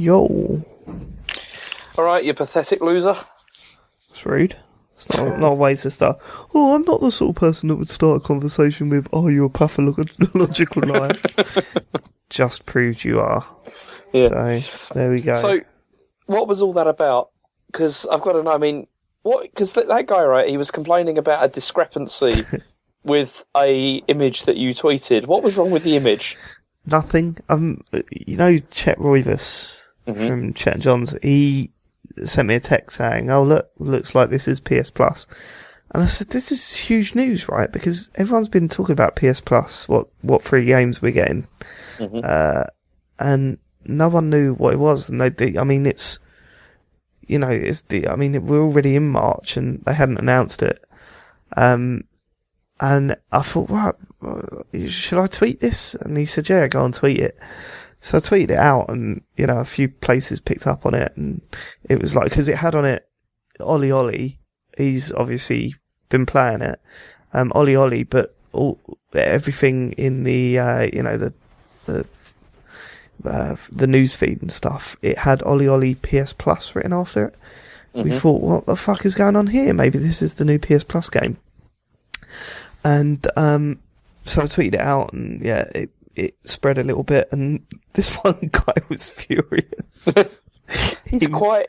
Yo. Alright, you pathetic loser. That's rude. It's not a way to start. Oh, I'm not the sort of person that would start a conversation with, oh, you're a pathological liar. Just proved you are. Yeah. So, there we go. So, what was all that about? Because I've got to know, I mean, because that guy, right, he was complaining about a discrepancy with a image that you tweeted. What was wrong with the image? Nothing. You know Chet Roivas from Chet and Johns, he sent me a text saying, oh, looks like this is PS Plus. And I said, this is huge news, right? Because everyone's been talking about PS Plus, what free games we're getting. And no one knew what it was. And I mean, we're already in March and they hadn't announced it. And I thought, right, should I tweet this? And he said, yeah, go and tweet it. So I tweeted it out and, a few places picked up on it. And it was like, because it had on it Ollie Ollie. He's obviously been playing it. Ollie Ollie, but everything in the news feed and stuff, it had Ollie Ollie PS Plus written after it. We thought, what the fuck is going on here? Maybe this is the new PS Plus game. And so I tweeted it out, and yeah, it spread a little bit. And this one guy was furious. He's quite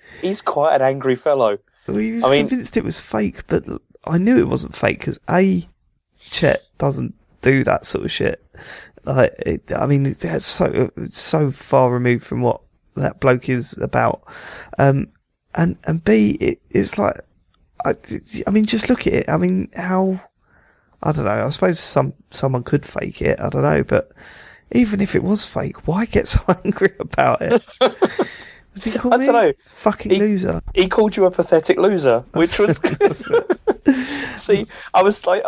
an angry fellow. Well, he was convinced it was fake, but I knew it wasn't fake because Chet doesn't do that sort of shit. Like, it's so far removed from what that bloke is about. And B, it's like, just look at it. I mean, how, I don't know, I suppose someone could fake it, I don't know, but even if it was fake, why get so angry about it? Did he call I don't know. Fucking loser. He called you a pathetic loser, which was See, I was like,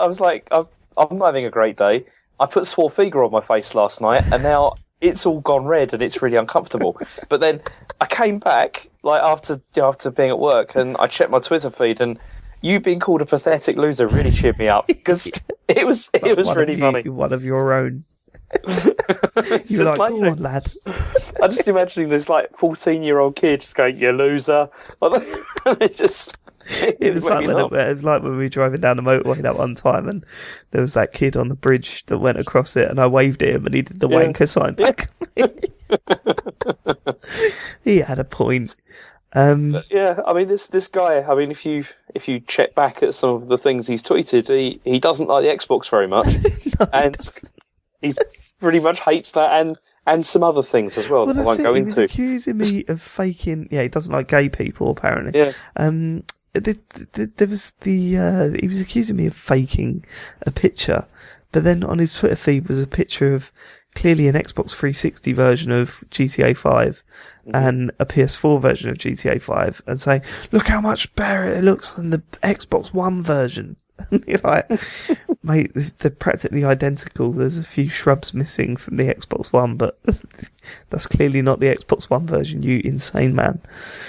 I'm not having a great day. I put Swarfiga on my face last night, and now it's all gone red, and it's really uncomfortable. But then I came back, like after being at work, and I checked my Twitter feed, and you being called a pathetic loser really cheered me up because it was really funny. One of your own. You were like, go on, lad. I'm just imagining this 14-year-old kid just going, "You loser." It was like when we were driving down the motorway that one time, and there was that kid on the bridge that went across it, and I waved at him, and he did the wanker sign back. He had a point. This guy. I mean, if you check back at some of the things he's tweeted, he doesn't like the Xbox very much, no, and he's pretty much hates that and some other things as well. That I won't go into. He was accusing me of faking. Yeah, he doesn't like gay people apparently. Yeah. There was he was accusing me of faking a picture, but then on his Twitter feed was a picture of clearly an Xbox 360 version of GTA 5 and a PS4 version of GTA 5, and saying, look how much better it looks than the Xbox One version. And you're like, mate, they're practically identical. There's a few shrubs missing from the Xbox One, but that's clearly not the Xbox One version, you insane man.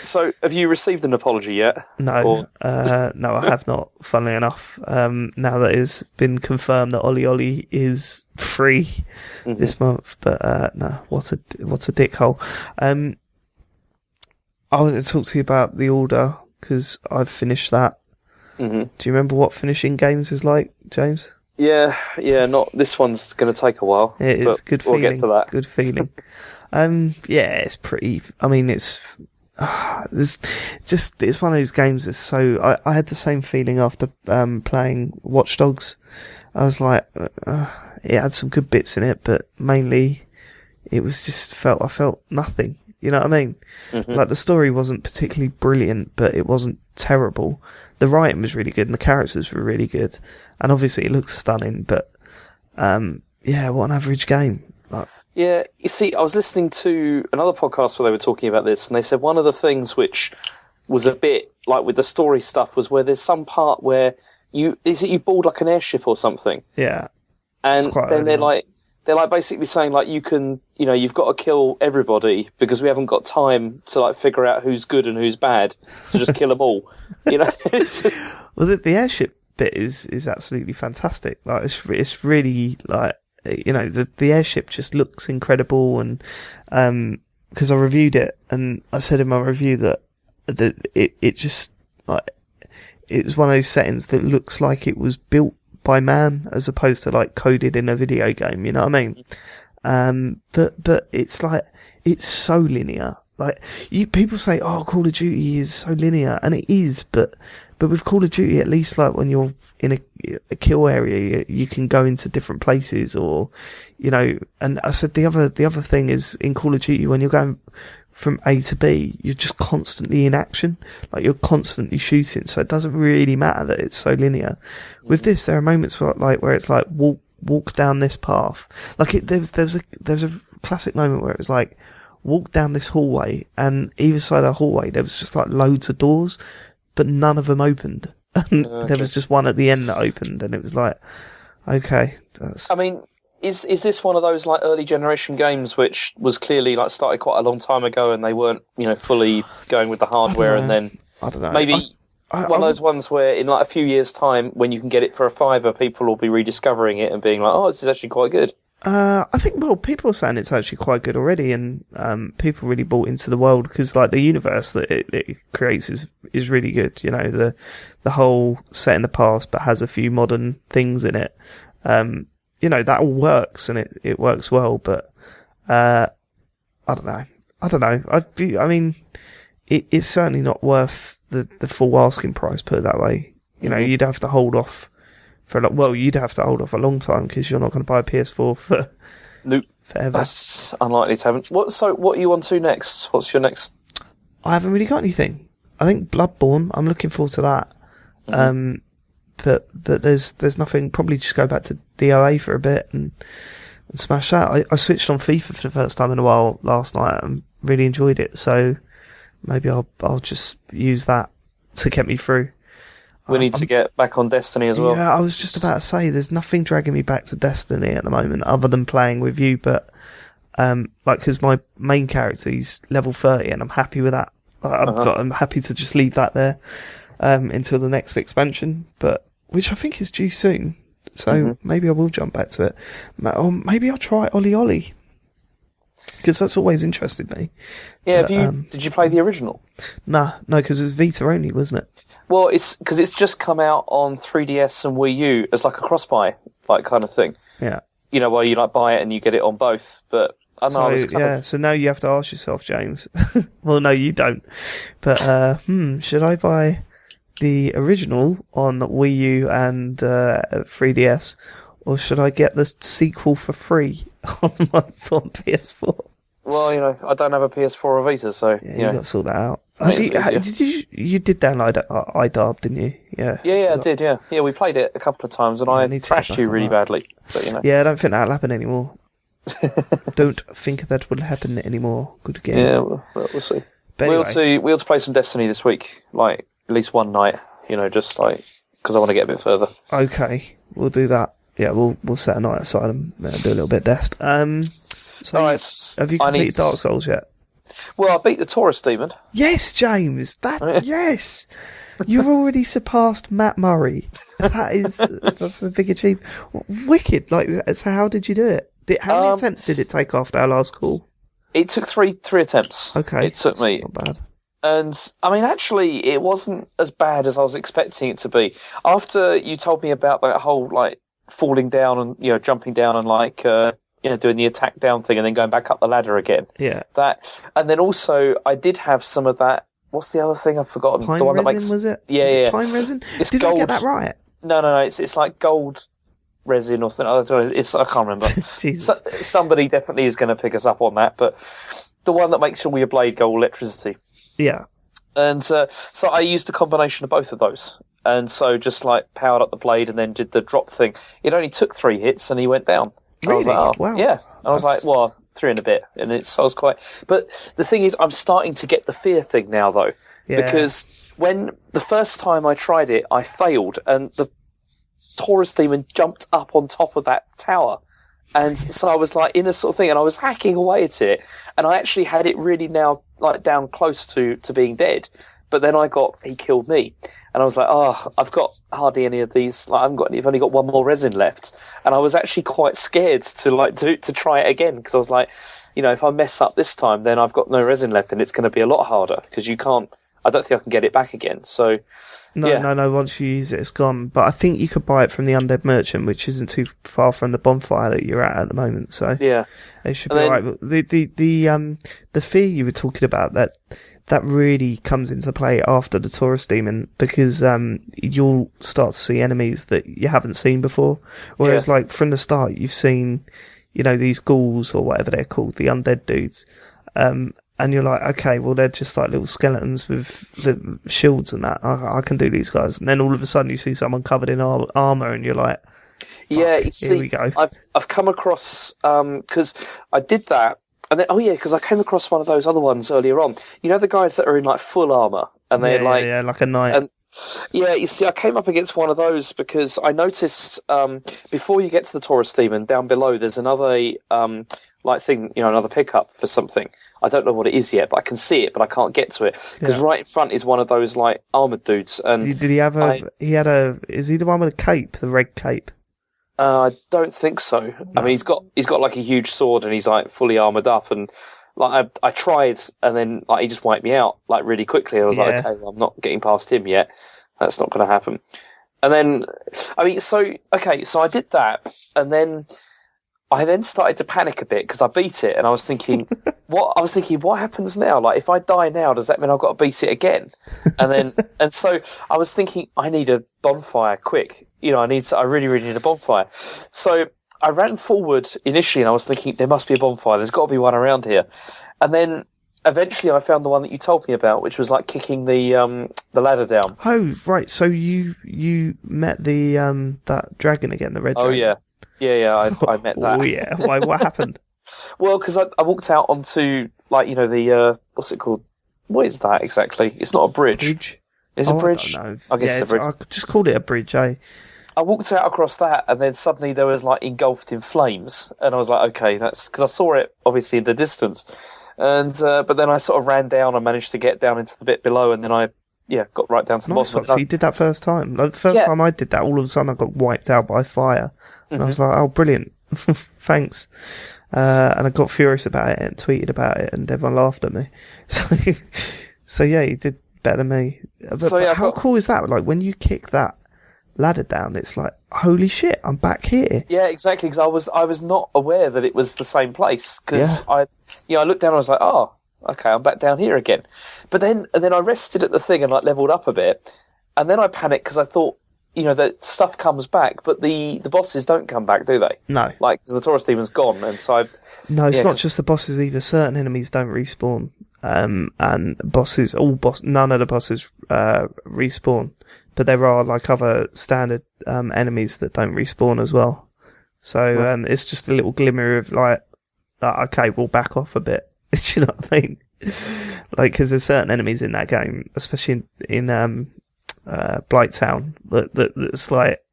So, have you received an apology yet? No, no, I have not, funnily enough. Now that it's been confirmed that Ollie Ollie is free this month, but no, what a dickhole. I want to talk to you about The Order, because I've finished that. Do you remember what finishing games is like, James? Yeah. Not this one's going to take a while. It is good feeling. We'll get to that. Good feeling. Yeah, it's pretty. I mean, it's it's one of those games that's so. I had the same feeling after playing Watch Dogs. I was like, it had some good bits in it, but mainly it was just I felt nothing. You know what I mean? Like, the story wasn't particularly brilliant, but it wasn't terrible. The writing was really good and the characters were really good. And obviously it looks stunning, but, yeah, what an average game. Yeah, you see, I was listening to another podcast where they were talking about this, and they said one of the things which was a bit, like with the story stuff, was where there's some part where you board like an airship or something. Yeah. And then they're like basically saying, like, you can, you've got to kill everybody because we haven't got time to, like, figure out who's good and who's bad. So just kill them all. It's just... Well, the airship bit is absolutely fantastic. Like, it's really, like, the airship just looks incredible, and, because I reviewed it, and I said in my review that it just like it was one of those settings that looks like it was built by man as opposed to like coded in a video game. You know what I mean? But it's like it's so linear. Like people say, "Oh, Call of Duty is so linear," and it is. But with Call of Duty, at least like when you're in a kill area, you can go into different places, or you know. And I said the other thing is in Call of Duty when you're going from A to B, you're just constantly in action. Like you're constantly shooting, so it doesn't really matter that it's so linear. With this, there are moments where it's like walk down this path. Like there's a classic moment where it was like, walk down this hallway, and either side of the hallway there was just like loads of doors, but none of them opened. And there was just one at the end that opened, and it was like, okay. I mean, is this one of those like early generation games which was clearly like started quite a long time ago, and they weren't fully going with the hardware, and then I don't know, maybe one of those ones where in like a few years' time, when you can get it for a $5, people will be rediscovering it and being like, oh, this is actually quite good. I think, well, people are saying it's actually quite good already, and people really bought into the world because, like, the universe that it creates is really good. You know, the whole set in the past, but has a few modern things in it. You know, that all works, and it works well. But I don't know. I mean, it's certainly not worth the full asking price. Put it that way. You know, you'd have to hold off. You'd have to hold off a long time because you're not going to buy a PS4 for forever. That's unlikely to happen. What are you on to next? What's your next? I haven't really got anything. I think Bloodborne. I'm looking forward to that. But there's nothing. Probably just go back to DOA for a bit and smash that. I switched on FIFA for the first time in a while last night and really enjoyed it. So maybe I'll just use that to get me through. We need to get back on Destiny as well. Yeah, I was just about to say, there's nothing dragging me back to Destiny at the moment other than playing with you, but, because my main character, he's level 30 and I'm happy with that. I'm happy to just leave that there, until the next expansion, which I think is due soon. So maybe I will jump back to it. Or maybe I'll try Ollie Ollie. Because that's always interested me. Yeah, did you play the original? No, because it was Vita only, wasn't it? Well, it's because it's just come out on 3DS and Wii U as like a cross-buy, like kind of thing. Yeah. You know, where you like buy it and you get it on both. But I know. So now you have to ask yourself, James. Well, no, you don't. But should I buy the original on Wii U and 3DS, or should I get the sequel for free on PS4? Well, I don't have a PS4 or Vita, so you got to sort that out. Did you did download iDarb, didn't you? Yeah. Yeah, I did. Yeah, we played it a couple of times, and I thrashed you really badly. But Yeah, I don't think that'll happen anymore. Don't think that will happen anymore. Good game. Yeah, we'll see. But anyway. We'll play some Destiny this week, like at least one night. Just like because I want to get a bit further. Okay, we'll do that. Yeah, we'll set a night aside and do a little bit of Dest. So all right, have you completed Dark Souls yet? Well, I beat the Taurus Demon. Yes, James. Yes. You've already surpassed Matt Murray. That's a big achievement. Wicked. So how did you do it? How many attempts did it take after our last call? It took three attempts. Okay. It took me. Not bad. And, I mean, actually, it wasn't as bad as I was expecting it to be. After you told me about that whole, falling down and, jumping down and, doing the attack down thing and then going back up the ladder again. Yeah. And then also, I did have some of that. What's the other thing I've forgotten? Pine the one resin, that makes, was it? Yeah, was yeah. It pine resin? Did gold. I get that right? No. It's like gold resin or something. I don't know. I can't remember. Jesus. Somebody definitely is going to pick us up on that. But the one that makes all your blade go electricity. Yeah. And so I used a combination of both of those. And so just powered up the blade and then did the drop thing. It only took 3 hits and he went down. And Really? I was like, oh, wow. Yeah. And I was like, well, 3 and a bit. And I was quite... But the thing is, I'm starting to get the fear thing now, though. Yeah. Because when the first time I tried it, I failed. And the Taurus Demon jumped up on top of that tower. And so I was in a sort of thing, and I was hacking away at it. And I actually had it really now down close to being dead. But then he killed me. And I was like, oh, I've got hardly any of these. I've only got one more resin left. And I was actually quite scared to try it again because I was like, if I mess up this time, then I've got no resin left, and it's going to be a lot harder because you can't. I don't think I can get it back again. So no. Once you use it, it's gone. But I think you could buy it from the Undead Merchant, which isn't too far from the bonfire that you're at the moment. So yeah, it should be right. The fear you were talking about, that really comes into play after the Taurus Demon, because you'll start to see enemies that you haven't seen before. Whereas, like, from the start, you've seen, these ghouls or whatever they're called, the undead dudes. And you're like, okay, well, they're just like little skeletons with shields and that. I can do these guys. And then all of a sudden you see someone covered in armour and you're like, yeah, you here we go. I've come across, because I did that. And then, because I came across one of those other ones earlier on. The guys that are in like full armour and they're like a knight. And, you see, I came up against one of those because I noticed before you get to the Taurus Demon, down below, there's another thing, another pickup for something. I don't know what it is yet, but I can see it, but I can't get to it because right in front is one of those like armoured dudes. And did he have is he the one with a cape, the red cape? I don't think so. No. I mean, he's got like a huge sword and he's like fully armoured up, and like I tried, and then like he just wiped me out like really quickly. I was like, okay, well, I'm not getting past him yet. That's not going to happen. And then, so I did that, and then I then started to panic a bit because I beat it, and I was thinking, what happens now? Like, if I die now, does that mean I've got to beat it again? And so I was thinking, I need a bonfire quick. I really, really need a bonfire. So I ran forward initially, and I was thinking, there must be a bonfire. There's got to be one around here. And then eventually I found the one that you told me about, which was like kicking the ladder down. Oh, right. So you met the that dragon again, the red dragon. Oh, yeah. Yeah, I met that. Oh, yeah. Why? What happened? Well, because I walked out onto, like, the, what's it called? What is that exactly? It's not a bridge. It's a bridge? I don't know. I guess it's a bridge. I just called it a bridge, eh? I walked out across that, and then suddenly there was, like, engulfed in flames. And I was like, okay, that's... Because I saw it, obviously, in the distance. And, but then I sort of ran down and managed to get down into the bit below, and then I got right down to the bottom. So you did that first time. Like, the first time I did that, all of a sudden I got wiped out by fire. And I was like, oh, brilliant. Thanks. And I got furious about it and tweeted about it, and everyone laughed at me. So yeah, you did better than me. But how cool is that? Like, when you kick that ladder down, it's like, holy shit, I'm back here. Yeah, exactly, because I was not aware that it was the same place, because I looked down and I was like, oh, okay, I'm back down here again. But then I rested at the thing and like leveled up a bit, and then I panicked because I thought, that stuff comes back, but the bosses don't come back, do they? No. Like, 'cause the Taurus Demon's gone, and so No, it's not just the bosses either. Certain enemies don't respawn. And none of the bosses respawn. But there are like other standard enemies that don't respawn as well. So it's just a little glimmer of like, okay, we'll back off a bit. Do you know what I mean? Like, because there's certain enemies in that game, especially in Blighttown, that's like,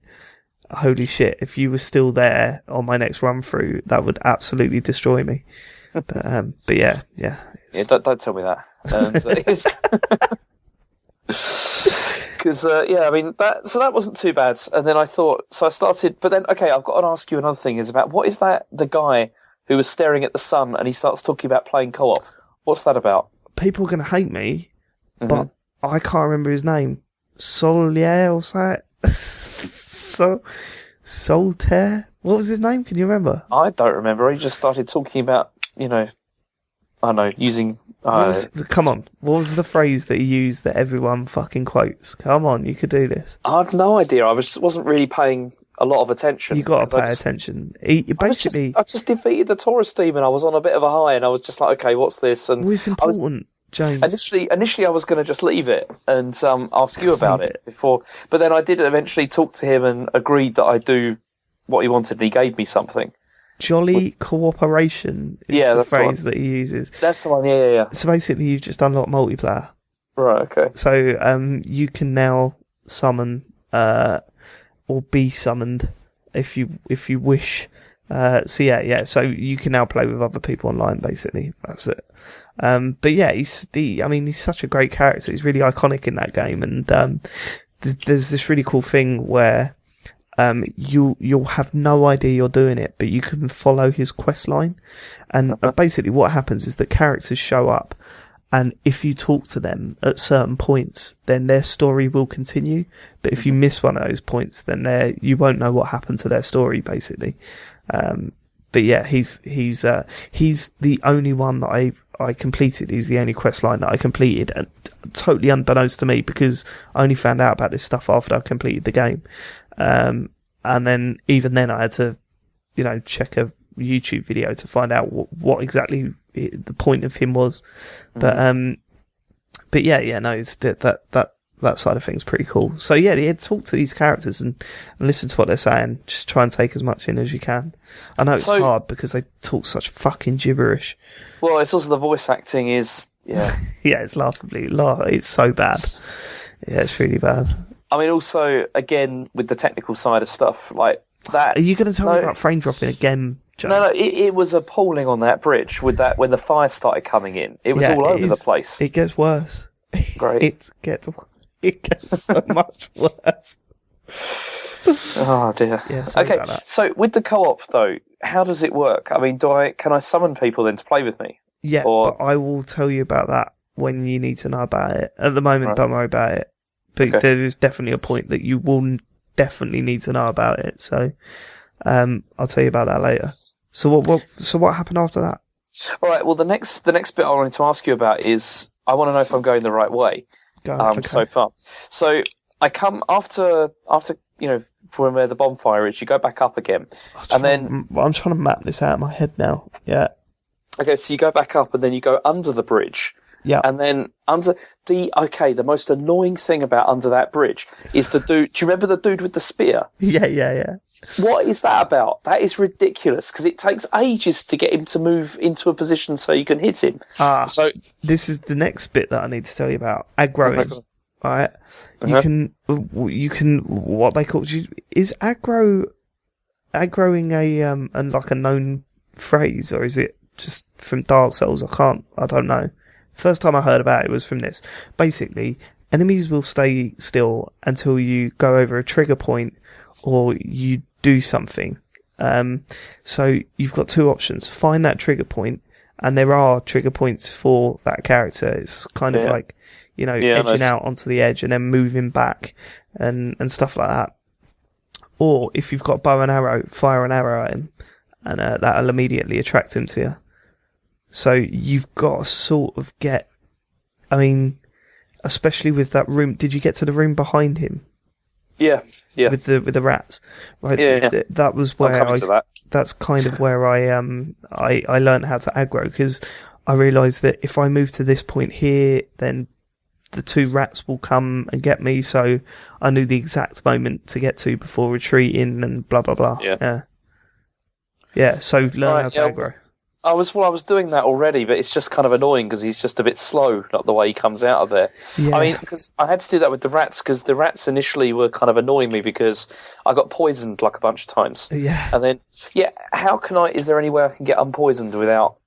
holy shit, if you were still there on my next run through, that would absolutely destroy me. But yeah. Yeah, don't tell me that. Because that wasn't too bad. And then I thought, so I started, but then, okay, I've got to ask you another thing, is about, what is that, the guy who was staring at the sun and he starts talking about playing co-op? What's that about? People are going to hate me, but I can't remember his name. Solier or something? Soltaire? What was his name? Can you remember? I don't remember. He just started talking about, I don't know, using... come on. What was the phrase that he used that everyone fucking quotes? Come on, you could do this. I have no idea. I wasn't really paying a lot of attention. You got to pay attention. I just defeated the Taurus Demon. I was on a bit of a high, and I was just like, okay, what's this? And it's important, James. Initially, I was going to just leave it and ask you about it before, but then I did eventually talk to him and agreed that I'd do what he wanted, and he gave me something. Jolly cooperation is the phrase that he uses. That's the one, yeah. So basically, you've just unlocked multiplayer. Right, okay. So you can now summon or be summoned if you wish. So you can now play with other people online, basically. That's it. But yeah, he's such a great character. He's really iconic in that game, and there's this really cool thing where you'll have no idea you're doing it, but you can follow his quest line. And basically what happens is that characters show up, and if you talk to them at certain points, then their story will continue. But if you miss one of those points, then you won't know what happened to their story, basically. But yeah, he's the only one that I completed. He's the only quest line that I completed, and totally unbeknownst to me, because I only found out about this stuff after I completed the game. And then even then I had to, check a YouTube video to find out what exactly the point of him was. Mm-hmm. But yeah, no, it's that side of things pretty cool. So yeah, talk to these characters and listen to what they're saying. Just try and take as much in as you can. I know it's hard because they talk such fucking gibberish. Well, it's also the voice acting is, yeah. Yeah, it's laughably, it's so bad. Yeah, it's really bad. I mean, also, again, with the technical side of stuff, like that... Are you going to tell me about frame dropping again, James? No, it was appalling on that bridge with that, when the fire started coming in. It was all over the place. It gets worse. Great. It gets so much worse. Oh dear. Yeah, okay, so with the co-op though, how does it work? I mean, can I summon people then to play with me? Yeah, but I will tell you about that when you need to know about it. At the moment, don't worry about it. But there is definitely a point that you will definitely need to know about it. So, I'll tell you about that later. So what happened after that? All right. Well, the next bit I wanted to ask you about is I want to know if I'm going the right way. So far. So I come after from where the bonfire is. You go back up again, and then I'm trying to map this out in my head now. Yeah. Okay, so you go back up, and then you go under the bridge. Yeah. And then the most annoying thing about under that bridge is the dude. Do you remember the dude with the spear? Yeah. What is that about? That is ridiculous, because it takes ages to get him to move into a position so you can hit him. So this is the next bit that I need to tell you about. Aggroing. All right. You can, what they call, is aggroing a known phrase, or is it just from Dark Souls? I don't know. First time I heard about it was from this. Basically, enemies will stay still until you go over a trigger point or you do something. So you've got two options. Find that trigger point, and there are trigger points for that character. It's kind of like, edging out onto the edge and then moving back and stuff like that. Or if you've got bow and arrow, fire an arrow at him, and that'll immediately attract him to you. So you've got to sort of especially with that room. Did you get to the room behind him? Yeah. With the rats, right? Yeah. That was where that's kind of where I learned how to aggro, because I realised that if I move to this point here, then the two rats will come and get me. So I knew the exact moment to get to before retreating and blah blah blah. Yeah. So learn how to aggro. I was doing that already, but it's just kind of annoying because he's just a bit slow, not the way he comes out of there. Yeah. I mean, because I had to do that with the rats, because the rats initially were kind of annoying me because I got poisoned like a bunch of times. Yeah. And then, is there any way I can get unpoisoned without,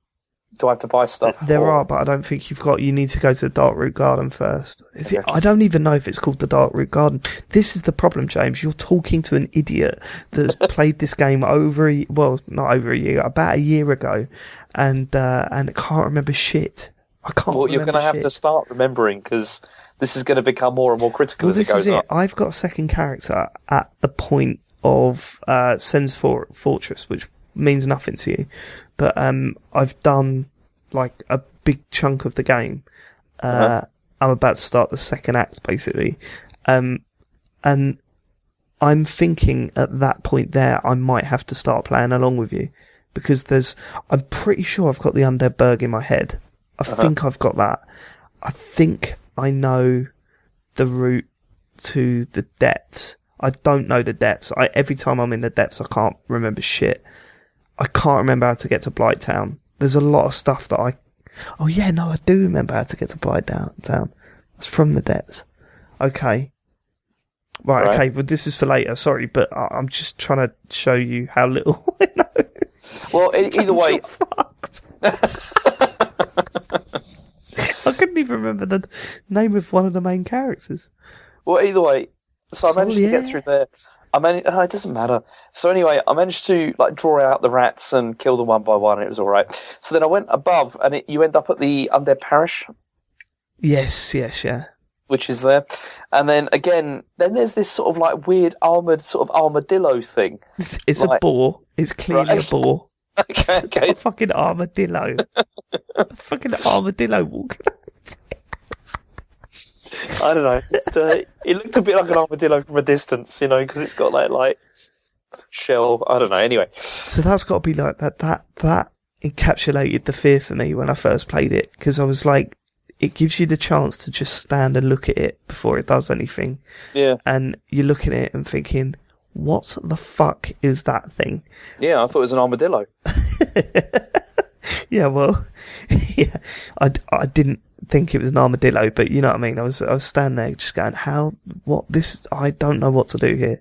do I have to buy stuff? There are, but I don't think you need to go to the Darkroot Garden first. I don't even know if it's called the Darkroot Garden. This is the problem, James. You're talking to an idiot that's played this game not over a year, about a year ago, and can't remember shit. I can't. Well, you're going to have to start remembering, because this is going to become more and more critical as it goes on. I've got a second character at the point of Sen's Fortress, which means nothing to you. But I've done like a big chunk of the game. I'm about to start the second act, basically. And I'm thinking at that point there, I might have to start playing along with you, because I'm pretty sure I've got the Undead Berg in my head. I think I've got that. I think I know the route to the depths. I don't know the depths. Every time I'm in the depths, I can't remember shit. I can't remember how to get to Blighttown. There's a lot of stuff that I do remember how to get to Blighttown. It's from the depths. Okay. Right, okay, but this is for later, sorry, but I'm just trying to show you how little I know. Well, either way... fucked. I couldn't even remember the name of one of the main characters. Well, either way, so I managed to get through there. it doesn't matter. So anyway, I managed to like draw out the rats and kill them one by one, and it was all right. So then I went above, and you end up at the Undead Parish. Yes, yeah. Which is there, and then again, then there's this sort of like weird armored sort of armadillo thing. It's like, a boar. It's clearly a boar. Okay. A fucking armadillo. A fucking armadillo walking. I don't know. It looked a bit like an armadillo from a distance, because it's got that like shell. I don't know. Anyway, so that's got to be like that. That encapsulated the fear for me when I first played it, because I was like, it gives you the chance to just stand and look at it before it does anything. Yeah. And you're looking at it and thinking, what the fuck is that thing? Yeah, I thought it was an armadillo. Yeah, well, yeah, I didn't think it was an armadillo, but you know what I mean? I was standing there just going, I don't know what to do here.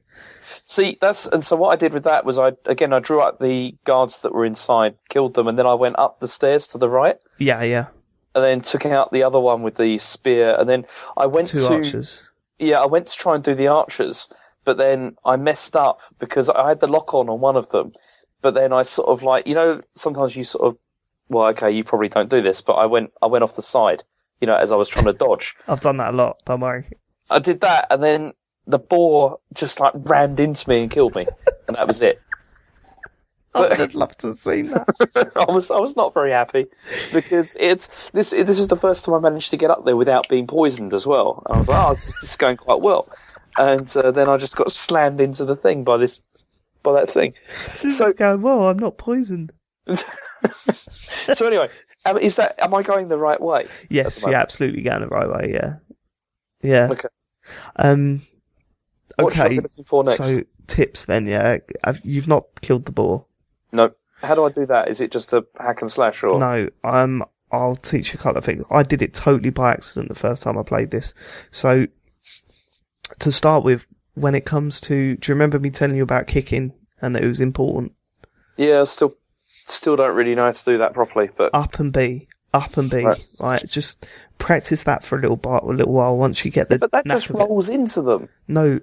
See, so what I did with that was I drew out the guards that were inside, killed them, and then I went up the stairs to the right. Yeah. And then took out the other one with the spear, and then I went Two archers. Yeah, I went to try and do the archers, but then I messed up because I had the lock on one of them, but then I sort of like, sometimes you sort of, well, okay, you probably don't do this, but I went off the side, as I was trying to dodge. I've done that a lot, don't worry. I did that, and then the boar just like rammed into me and killed me, and that was it. I'd love to have seen that. I was not very happy because this is the first time I managed to get up there without being poisoned as well. I was like, this is going quite well, and then I just got slammed into the thing by that thing. So going, well, I'm not poisoned. So anyway, am I going the right way? Yes, you're absolutely going the right way. Yeah. Okay. What should I be looking for next? So tips then, yeah. You've not killed the boar. No. How do I do that? Is it just a hack and slash or? No. I'll teach you a couple of things. I did it totally by accident the first time I played this. So to start with, when it comes to, do you remember me telling you about kicking and that it was important? Yeah, I still don't really know how to do that properly, but up and B, right? Just practice that for a little while. Once you get the, but that just rolls into them. No,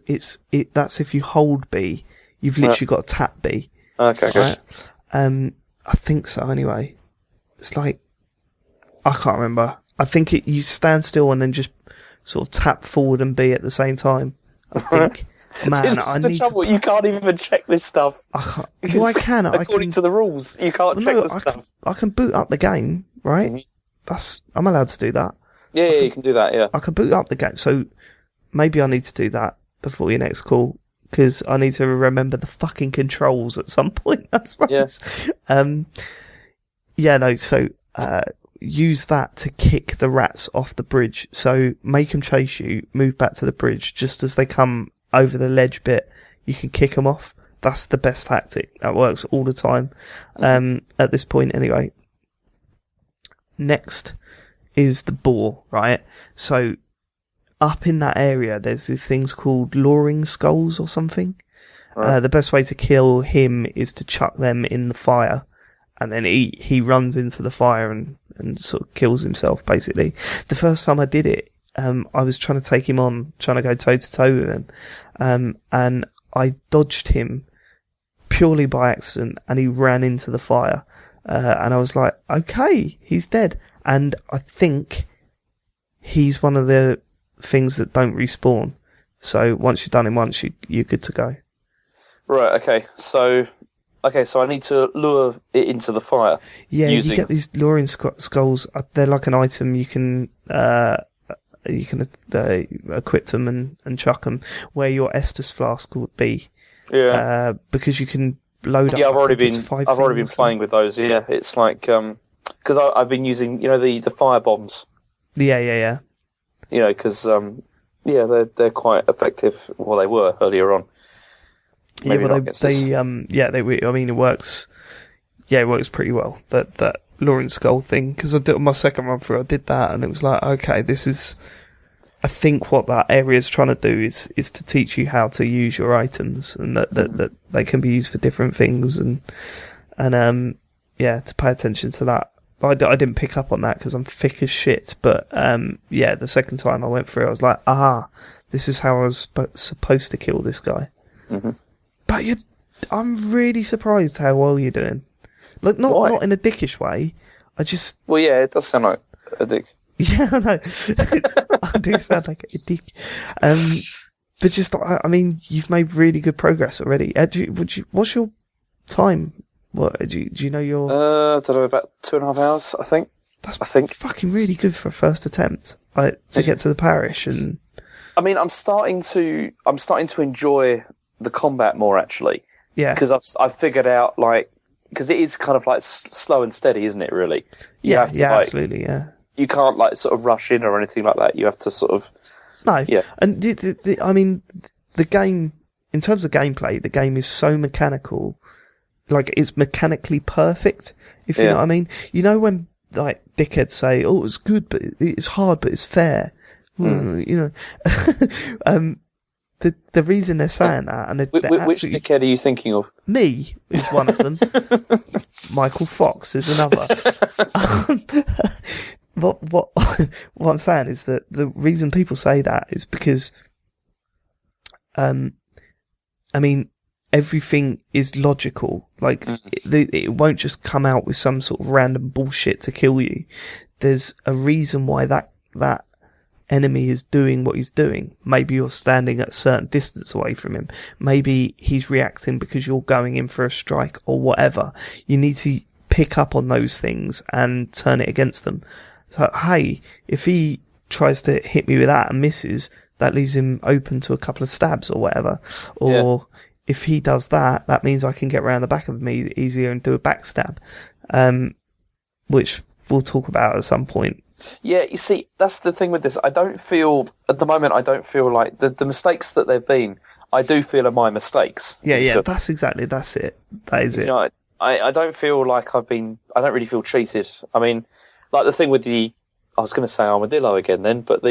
that's if you hold B, you've literally got to tap B. Okay, right? I think so. Anyway, it's like I can't remember. I think you stand still and then just sort of tap forward and B at the same time. I think. Man, I need the trouble. You can't even check this stuff. I can't. Well, I can. According to the rules, you can't check this stuff. I can boot up the game, right? Mm-hmm. I'm allowed to do that. Yeah, you can do that. Yeah, I can boot up the game. So maybe I need to do that before your next call because I need to remember the fucking controls at some point. That's right. Yes. So use that to kick the rats off the bridge. So make them chase you. Move back to the bridge just as they come over the ledge bit, you can kick them off. That's the best tactic. That works all the time. At this point anyway. Next is the boar, right? So up in that area, there's these things called luring skulls or something. Right. The best way to kill him is to chuck them in the fire. And then he runs into the fire and sort of kills himself, basically. The first time I did it, I was trying to take him on, trying to go toe to toe with him. And I dodged him purely by accident and he ran into the fire. And I was like, okay, he's dead. And I think he's one of the things that don't respawn. So once you've done him once, you're good to go. Right, okay. So I need to lure it into the fire. Yeah, you get these luring skulls. They're like an item you can equip them and chuck them where your Estus flask would be. Yeah. Because you can load up. Yeah, I've already been playing with those. Yeah, it's like because I've been using the fire bombs. Yeah. Because they're quite effective. Well, they were earlier on. Maybe I mean, it works. Yeah, it works pretty well. That luring skull thing, because I did my second run through. I did that, and it was like, okay, this is. I think what that area is trying to do is to teach you how to use your items, and that they can be used for different things, and to pay attention to that. I didn't pick up on that because I'm thick as shit. But the second time I went through, I was like, aha, this is how I was supposed to kill this guy. Mm-hmm. But I'm really surprised how well you're doing. Like, not in a dickish way. Well, yeah, it does sound like a dick. Yeah, I know. I do sound like a dick. But just, I mean, you've made really good progress already. What's your time? What do you know your? I don't know, about 2.5 hours, I think. I think fucking really good for a first attempt, to get to the parish. And I mean, I'm starting to enjoy the combat more, actually. Yeah, because I've figured out, like, because it is kind of like slow and steady, isn't it? Really. Yeah, absolutely. Yeah. You can't like sort of rush in or anything like that. You have to sort of. No. Yeah. And I mean, the game, in terms of gameplay, the game is so mechanical. Like, it's mechanically perfect, if you know what I mean. You know when, like, dickheads say, oh, it's good, but it's hard, but it's fair. You know. The reason they're saying that... and which dickhead are you thinking of? Me is one of them. Michael Fox is another. What I'm saying is that the reason people say that is because, I mean, everything is logical. Like, it won't just come out with some sort of random bullshit to kill you. There's a reason why that enemy is doing what he's doing. Maybe you're standing at a certain distance away from him. Maybe he's reacting because you're going in for a strike or whatever. You need to pick up on those things and turn it against them. So, hey, if he tries to hit me with that and misses, that leaves him open to a couple of stabs or whatever. Or if he does that, that means I can get around the back of me easier and do a backstab, which we'll talk about at some point. Yeah, you see, that's the thing with this. At the moment, I don't feel like the mistakes that they've been, I do feel are my mistakes. Yeah, so, that's it. That is it. You know, I don't feel like I don't really feel cheated. I mean, like the thing with I was going to say armadillo again then, but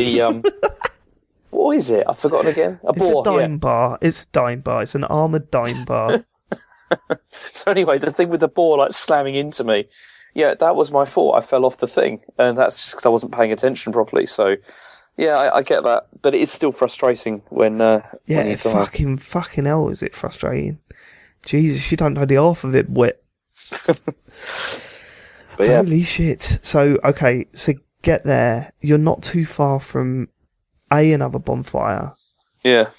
what is it? I've forgotten again. It's a dime bar. It's a dime bar. It's an armoured dime bar. So anyway, the thing with the boar like slamming into me, yeah, that was my fault. I fell off the thing, and that's just because I wasn't paying attention properly. So, yeah, I get that, but it is still frustrating when when you fucking hell, is it frustrating? Jesus, you don't know the half of it, wet. But yeah. Holy shit! So get there. You're not too far from another bonfire. Yeah.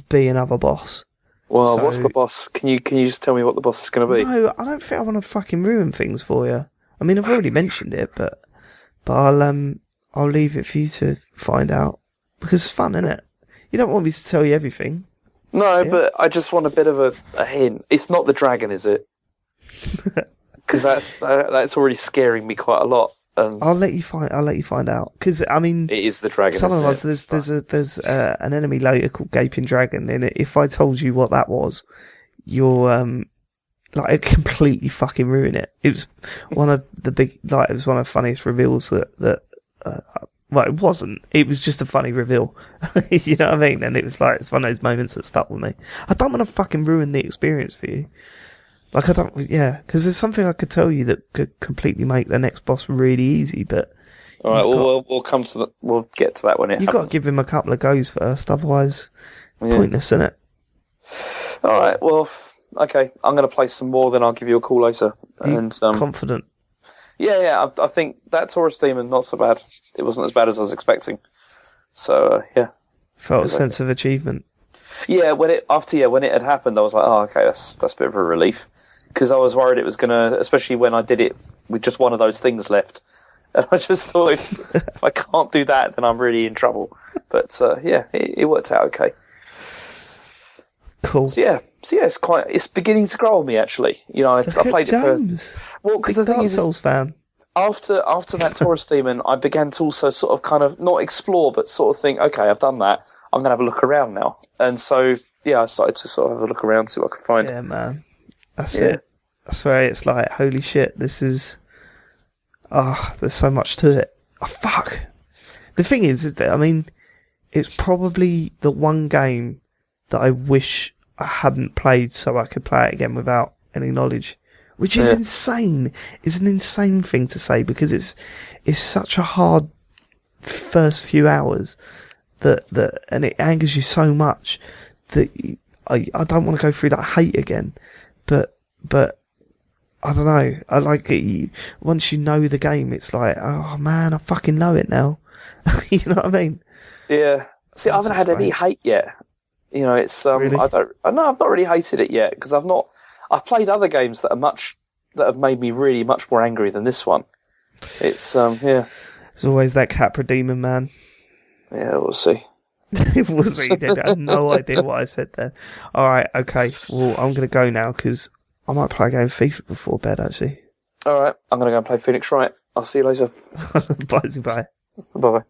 B, another boss. Well, what's the boss? Can you just tell me what the boss is going to be? No, I don't think I want to fucking ruin things for you. I mean, I've already mentioned it, but I'll leave it for you to find out because it's fun, isn't it? You don't want me to tell you everything. No, but I just want a bit of a hint. It's not the dragon, is it? Because that's already scaring me quite a lot. I'll let you find out. Because I mean, it is the dragon. Some of us, there's an enemy later called Gaping Dragon, and if I told you what that was, you're like it completely fucking ruin it. It was one of the funniest reveals that well, it wasn't. It was just a funny reveal. You know what I mean? And it's one of those moments that stuck with me. I don't want to fucking ruin the experience for you. Like, I don't, because there's something I could tell you that could completely make the next boss really easy, but... Alright, we'll get to that when it happens. You've got to give him a couple of goes first, otherwise, pointless, isn't it? Alright, well, okay, I'm going to play some more, then I'll give you a call later. Confident? Yeah, I think that Taurus Demon, not so bad. It wasn't as bad as I was expecting. So, yeah. Felt a sense of achievement. Yeah, when it had happened, I was like, oh, okay, that's a bit of a relief. Because I was worried it was going to, especially when I did it with just one of those things left. And I just thought, if I can't do that, then I'm really in trouble. But, it worked out okay. Cool. So it's beginning to grow on me, actually. You know, I played James. it for... Well, because the thing is... Souls fan. After that Taurus Demon, I began to also sort of kind of, not explore, but sort of think, okay, I've done that. I'm going to have a look around now. And so, I started to sort of have a look around, see what I could find. Yeah, man. That's it. That's where it's like, holy shit, this is... there's so much to it. Oh, fuck. The thing is that, I mean, it's probably the one game that I wish I hadn't played so I could play it again without any knowledge. Which is insane. It's an insane thing to say because it's such a hard first few hours that and it angers you so much that I don't want to go through that hate again. But I don't know. I like it. Once you know the game, it's like, oh man, I fucking know it now. You know what I mean? Yeah. See, I haven't had any hate yet. You know, it's Really? I've not really hated it yet because I've played other games that have made me really much more angry than this one. It's yeah. There's always that Capra demon, man. Yeah, we'll see. It was me. I had no idea what I said there. All right, okay. Well, I'm gonna go now because I might play a game of FIFA before bed. Actually. All right, I'm gonna go and play Phoenix Wright. I'll see you later. Bye. Bye.